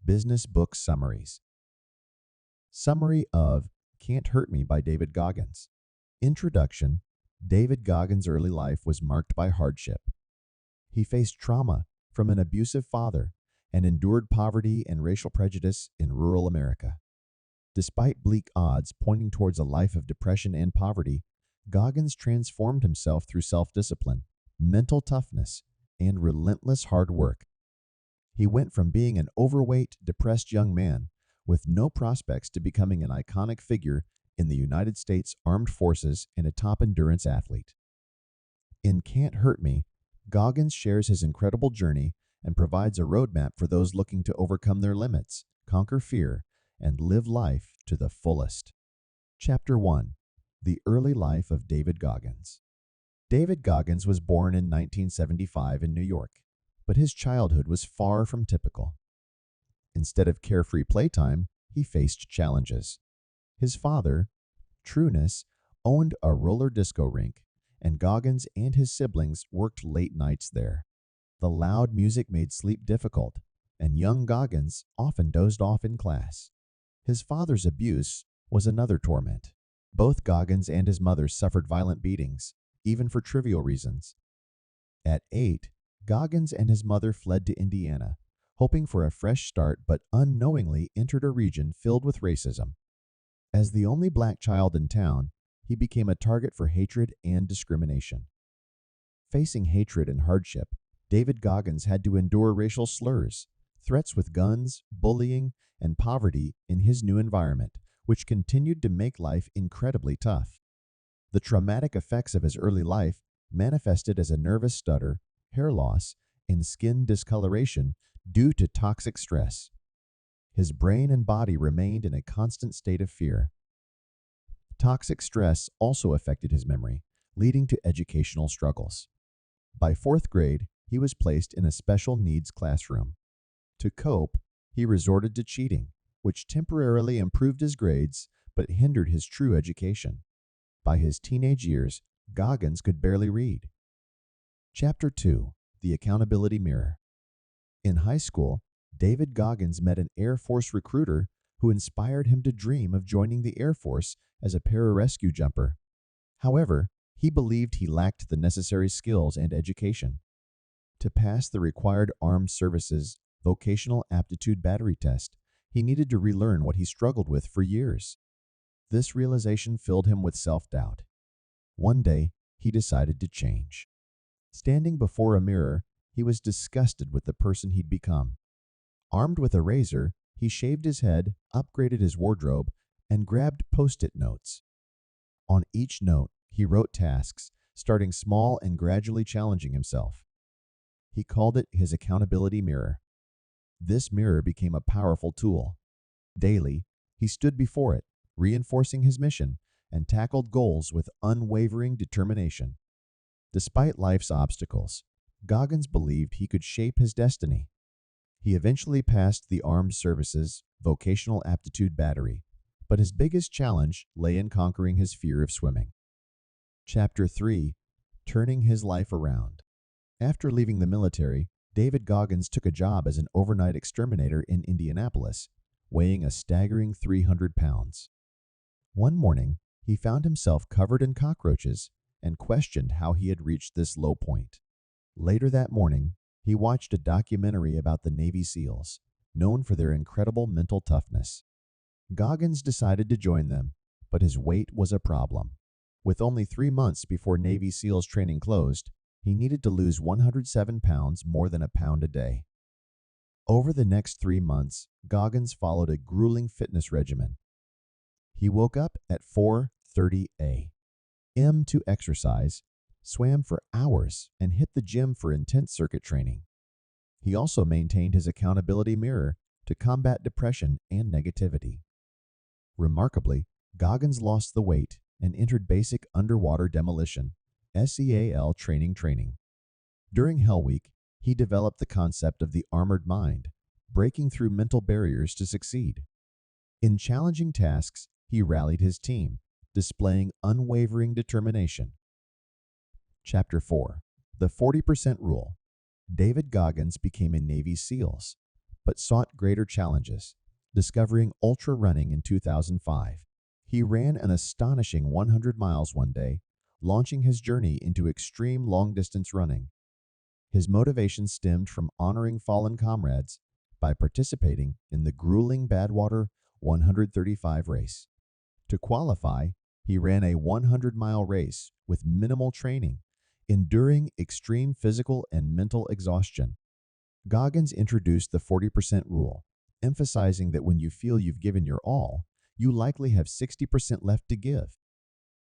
Business Book Summaries. Summary of Can't Hurt Me by David Goggins. Introduction. David Goggins' early life was marked by hardship. He faced trauma from an abusive father and endured poverty and racial prejudice in rural America. Despite bleak odds pointing towards a life of depression and poverty, Goggins transformed himself through self-discipline, mental toughness, and relentless hard work. He went from being an overweight, depressed young man with no prospects to becoming an iconic figure in the United States Armed Forces and a top endurance athlete. In Can't Hurt Me, Goggins shares his incredible journey and provides a roadmap for those looking to overcome their limits, conquer fear, and live life to the fullest. Chapter 1. The Early Life of David Goggins. David Goggins was born in 1975 in New York, but his childhood was far from typical. Instead of carefree playtime, he faced challenges. His father, Trueness, owned a roller disco rink, and Goggins and his siblings worked late nights there. The loud music made sleep difficult, and young Goggins often dozed off in class. His father's abuse was another torment. Both Goggins and his mother suffered violent beatings, even for trivial reasons. At 8, Goggins and his mother fled to Indiana, hoping for a fresh start, but unknowingly entered a region filled with racism. As the only black child in town, he became a target for hatred and discrimination. Facing hatred and hardship, David Goggins had to endure racial slurs, threats with guns, bullying, and poverty in his new environment, which continued to make life incredibly tough. The traumatic effects of his early life manifested as a nervous stutter, hair loss, and skin discoloration due to toxic stress. His brain and body remained in a constant state of fear. Toxic stress also affected his memory, leading to educational struggles. By 4th grade, he was placed in a special needs classroom. To cope, he resorted to cheating, which temporarily improved his grades but hindered his true education. By his teenage years, Goggins could barely read. Chapter 2. The Accountability Mirror. In high school, David Goggins met an Air Force recruiter who inspired him to dream of joining the Air Force as a pararescue jumper. However, he believed he lacked the necessary skills and education. To pass the required Armed Services Vocational Aptitude Battery Test, he needed to relearn what he struggled with for years. This realization filled him with self-doubt. One day, he decided to change. Standing before a mirror, he was disgusted with the person he'd become. Armed with a razor, he shaved his head, upgraded his wardrobe, and grabbed Post-it notes. On each note, he wrote tasks, starting small and gradually challenging himself. He called it his accountability mirror. This mirror became a powerful tool. Daily, he stood before it, reinforcing his mission, and tackled goals with unwavering determination. Despite life's obstacles, Goggins believed he could shape his destiny. He eventually passed the Armed Services Vocational Aptitude Battery, but his biggest challenge lay in conquering his fear of swimming. Chapter 3. Turning his life around. After leaving the military, David Goggins took a job as an overnight exterminator in Indianapolis, weighing a staggering 300 pounds. One morning, he found himself covered in cockroaches and questioned how he had reached this low point. Later that morning, he watched a documentary about the Navy SEALs, known for their incredible mental toughness. Goggins decided to join them, but his weight was a problem. With only 3 months before Navy SEALs training closed, he needed to lose 107 pounds, more than a pound a day. Over the next 3 months, Goggins followed a grueling fitness regimen. He woke up at 4:30 a.m. to exercise, swam for hours, and hit the gym for intense circuit training. He also maintained his accountability mirror to combat depression and negativity. Remarkably, Goggins lost the weight and entered basic underwater demolition (SEAL) training. During Hell Week, he developed the concept of the armored mind, breaking through mental barriers to succeed. In challenging tasks, he rallied his team, displaying unwavering determination. Chapter 4. The 40% Rule. David Goggins became a Navy SEALs, but sought greater challenges, discovering ultra running in 2005. He ran an astonishing 100 miles one day, launching his journey into extreme long-distance running. His motivation stemmed from honoring fallen comrades by participating in the grueling Badwater 135 race. To qualify, he ran a 100-mile race with minimal training, enduring extreme physical and mental exhaustion. Goggins introduced the 40% rule, emphasizing that when you feel you've given your all, you likely have 60% left to give.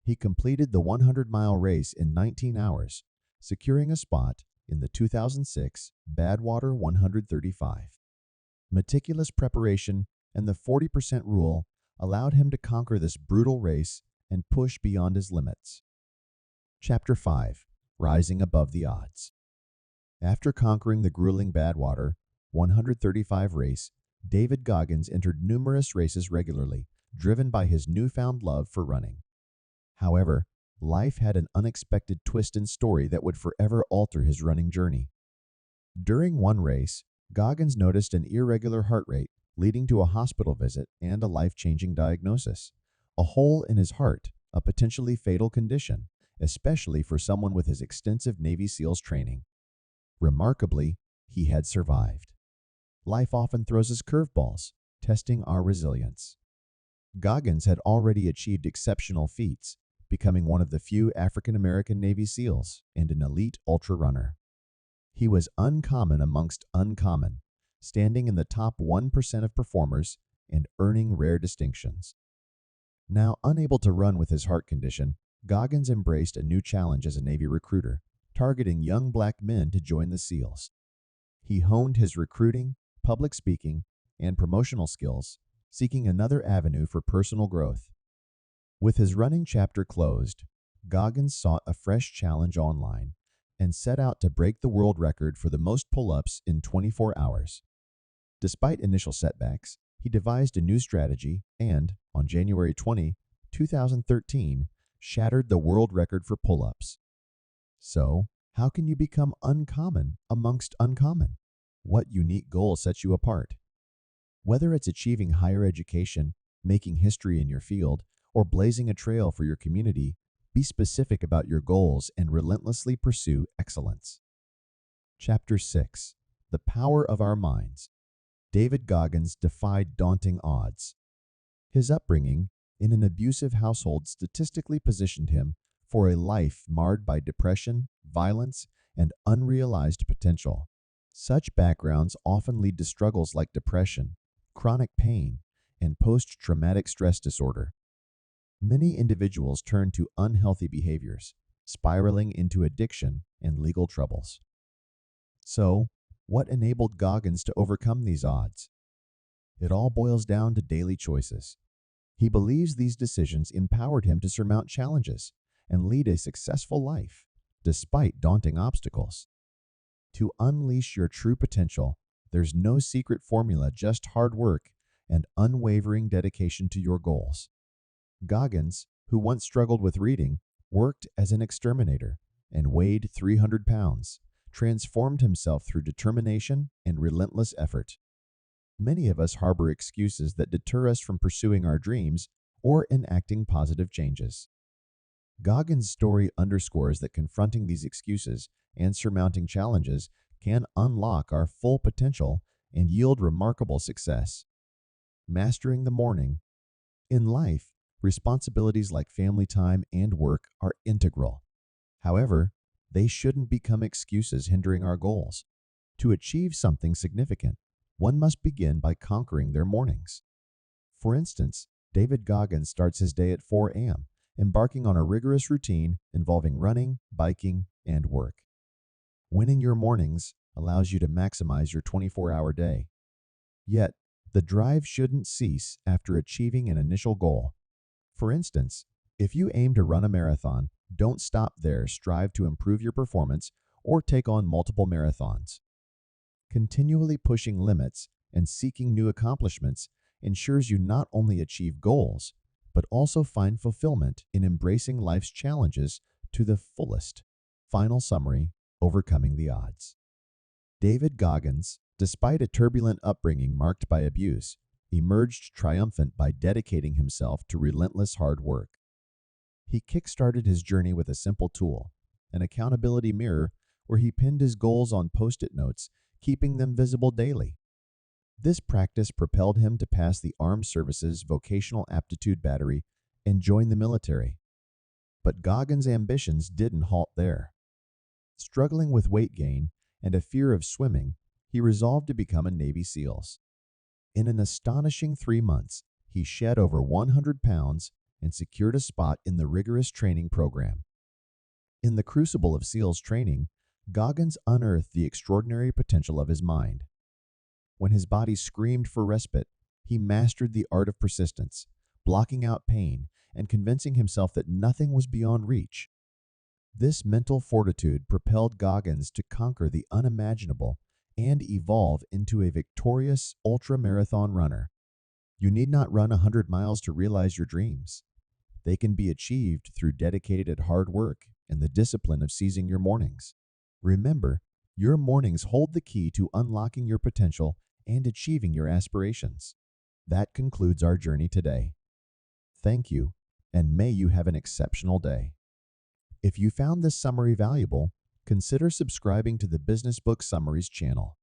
He completed the 100-mile race in 19 hours, securing a spot in the 2006 Badwater 135. Meticulous preparation and the 40% rule allowed him to conquer this brutal race and push beyond his limits. Chapter 5. Rising Above the Odds. After conquering the grueling Badwater 135 race, David Goggins entered numerous races regularly, driven by his newfound love for running. However, life had an unexpected twist in story that would forever alter his running journey. During one race, Goggins noticed an irregular heart rate, leading to a hospital visit and a life-changing diagnosis: a hole in his heart, a potentially fatal condition, especially for someone with his extensive Navy SEALs training. Remarkably, he had survived. Life often throws us curveballs, testing our resilience. Goggins had already achieved exceptional feats, becoming one of the few African-American Navy SEALs and an elite ultra runner. He was uncommon amongst uncommon, standing in the top 1% of performers and earning rare distinctions. Now unable to run with his heart condition, Goggins embraced a new challenge as a Navy recruiter, targeting young black men to join the SEALs. He honed his recruiting, public speaking, and promotional skills, seeking another avenue for personal growth. With his running chapter closed, Goggins sought a fresh challenge online and set out to break the world record for the most pull-ups in 24 hours. Despite initial setbacks, he devised a new strategy and, on January 20, 2013, shattered the world record for pull-ups. So, how can you become uncommon amongst uncommon? What unique goal sets you apart? Whether it's achieving higher education, making history in your field, or blazing a trail for your community, be specific about your goals and relentlessly pursue excellence. Chapter 6. The Power of Our Minds. David Goggins defied daunting odds. His upbringing in an abusive household statistically positioned him for a life marred by depression, violence, and unrealized potential. Such backgrounds often lead to struggles like depression, chronic pain, and post-traumatic stress disorder. Many individuals turn to unhealthy behaviors, spiraling into addiction and legal troubles. So, what enabled Goggins to overcome these odds? It all boils down to daily choices. He believes these decisions empowered him to surmount challenges and lead a successful life, despite daunting obstacles. To unleash your true potential, there's no secret formula, just hard work and unwavering dedication to your goals. Goggins, who once struggled with reading, worked as an exterminator and weighed 300 pounds, transformed himself through determination and relentless effort. Many of us harbor excuses that deter us from pursuing our dreams or enacting positive changes. Goggins' story underscores that confronting these excuses and surmounting challenges can unlock our full potential and yield remarkable success. Mastering the morning. In life, responsibilities like family time and work are integral. However, they shouldn't become excuses hindering our goals. To achieve something significant, one must begin by conquering their mornings. For instance, David Goggins starts his day at 4 a.m., embarking on a rigorous routine involving running, biking, and work. Winning your mornings allows you to maximize your 24-hour day. Yet, the drive shouldn't cease after achieving an initial goal. For instance, if you aim to run a marathon, don't stop there. Strive to improve your performance or take on multiple marathons. Continually pushing limits and seeking new accomplishments ensures you not only achieve goals, but also find fulfillment in embracing life's challenges to the fullest. Final summary: overcoming the odds. David Goggins, despite a turbulent upbringing marked by abuse, emerged triumphant by dedicating himself to relentless hard work. He kick-started his journey with a simple tool, an accountability mirror where he pinned his goals on post-it notes, keeping them visible daily. This practice propelled him to pass the Armed Services Vocational Aptitude Battery and join the military. But Goggins' ambitions didn't halt there. Struggling with weight gain and a fear of swimming, he resolved to become a Navy SEALs. In an astonishing 3 months, he shed over 100 pounds and secured a spot in the rigorous training program. In the crucible of SEALs training, Goggins unearthed the extraordinary potential of his mind. When his body screamed for respite, he mastered the art of persistence, blocking out pain and convincing himself that nothing was beyond reach. This mental fortitude propelled Goggins to conquer the unimaginable and evolve into a victorious ultra-marathon runner. You need not run 100 miles to realize your dreams. They can be achieved through dedicated hard work and the discipline of seizing your mornings. Remember, your mornings hold the key to unlocking your potential and achieving your aspirations. That concludes our journey today. Thank you, and may you have an exceptional day. If you found this summary valuable, consider subscribing to the Business Book Summaries channel.